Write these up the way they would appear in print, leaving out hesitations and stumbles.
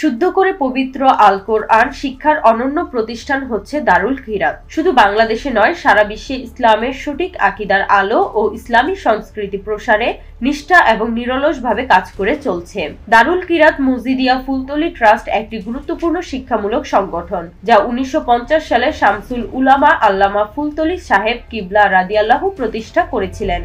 শুদ্ধ করে পবিত্র আল কোরআন শিক্ষার অনন্য প্রতিষ্ঠান হচ্ছে দারুল কিরাত। শুধু বাংলাদেশে নয়, সারা বিশ্বে ইসলামের সঠিক আকীদার আলো ও ইসলামী সংস্কৃতি প্রসারে নিষ্ঠা এবং নিরলসভাবে কাজ করে চলছে। দারুল কিরাত মজিদিয়া ফুলতলী ট্রাস্ট একটি গুরুত্বপূর্ণ শিক্ষামূলক সংগঠন, যা 1950 সালে শামসুল উলামা আল্লামা ফুলতলী সাহেব কিবলা রাদিয়াল্লাহু প্রতিষ্ঠা করেছিলেন।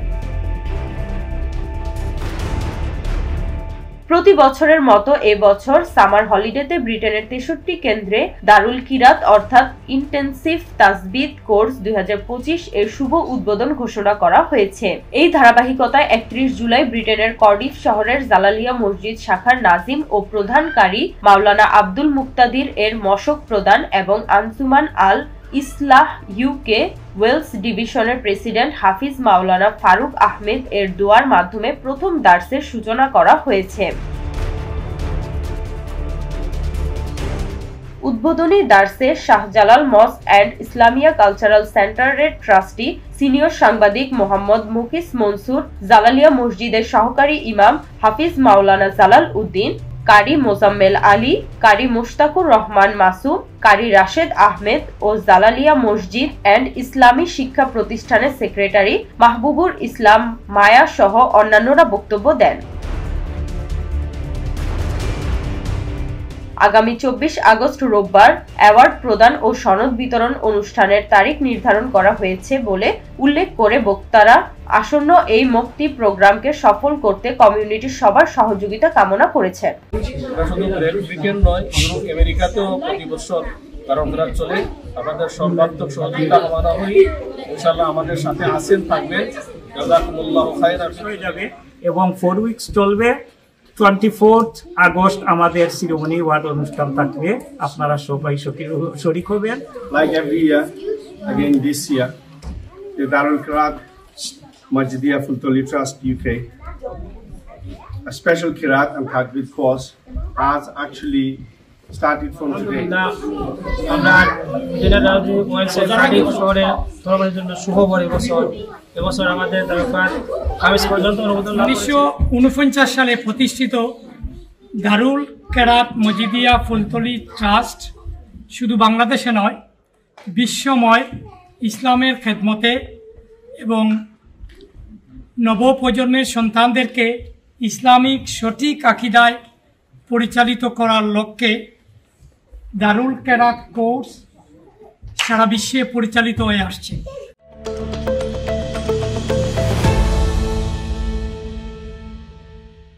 প্রতি বছরের মতো এবছর সামার হলিডেতে ব্রিটেনের 63 কেন্দ্রে দারুল কিরাত অর্থাৎ ইন্টেন্সিভ তাসবিদ কোর্স 2025 এর শুভ উদ্বোধন ঘোষণা করা হয়েছে। এই ধারাবাহিকতায় 31 জুলাই ব্রিটেনের কার্ডিফ শহরের জালালিয়া মসজিদ শাখার নাজিম ও প্রধান কারি মাওলানা আব্দুল মুক্তাদির এর মশক প্রদান এবং আনসুমান আল ইসলাহ ইউকে ওয়েলস ডিভিশনের প্রেসিডেন্ট হাফিজ মাওলানা ফারুক আহমেদ এর দোয়ার মাধ্যমে প্রথম দার্সের সূচনা করা হয়েছে। উদ্বোধনী দার্সে Shahjalal mosque and Islamia cultural সেন্টারের ট্রাস্টি সিনিয়র সাংবাদিক মোহাম্মদ মুকিস মনসুর, জালালিয়া মসজিদের সহকারী ইমাম হাফিজ মাওলানা জালাল উদ্দিন, কারি মোজাম্মেল আলী, কারি মুশতাকুর রহমান মাসুম, কারি রাশেদ আহমেদ ও জালালিয়া মসজিদ অ্যান্ড ইসলামী শিক্ষা প্রতিষ্ঠানের সেক্রেটারি মাহবুবুর ইসলাম মায়া সহ অন্যান্যরা বক্তব্য দেন। আগামী 24 আগস্ট রোববার অ্যাওয়ার্ড প্রদান ও সনদ বিতরণ অনুষ্ঠানের তারিখ নির্ধারণ করা হয়েছে বলে উল্লেখ করে বক্তারা আসন্ন এই মুক্তি প্রোগ্রামকে সফল করতে কমিউনিটির সবার সহযোগিতা কামনা করেছেন। আমেরিকাতেও প্রতি বছর কারণরা চলে, আমাদের সর্বাত্মক সহযোগিতা কামনা করি। ইনশাআল্লাহ আমাদের সাথে আছেন, থাকবেন। জাযাকুমুল্লাহু খাইরান হয়ে যাবে এবং 4 উইকস চলবে। 24 আগস্ট আমাদের সিরিমনি ওয়ার্ড অনুষ্ঠান থাকবে, আপনারা সবাই শরীক হবেন। Like every year, again this year, the Darul Kirat Mojidiyya Fultoli Trust UK, a special Kirat and Tajweed course has actually started from today. আমরা জেনারেল ওয়েলসের কার্ডিফ শহরে ধর্মের জন্য শুভ এবছর আমাদের দরকার খামিস পর্যন্ত 1949 সালে প্রতিষ্ঠিত দারুল কিরাত মজিদিয়া ফুলতলী ট্রাস্ট শুধু বাংলাদেশে নয়, বিশ্বময় ইসলামের খেদমতে এবং নবপ্রজন্মের সন্তানদেরকে ইসলামিক সঠিক আকীদায় পরিচালিত করার লক্ষ্যে দারুল কিরাত কোর্স সারা বিশ্বে পরিচালিত হয়ে আসছে।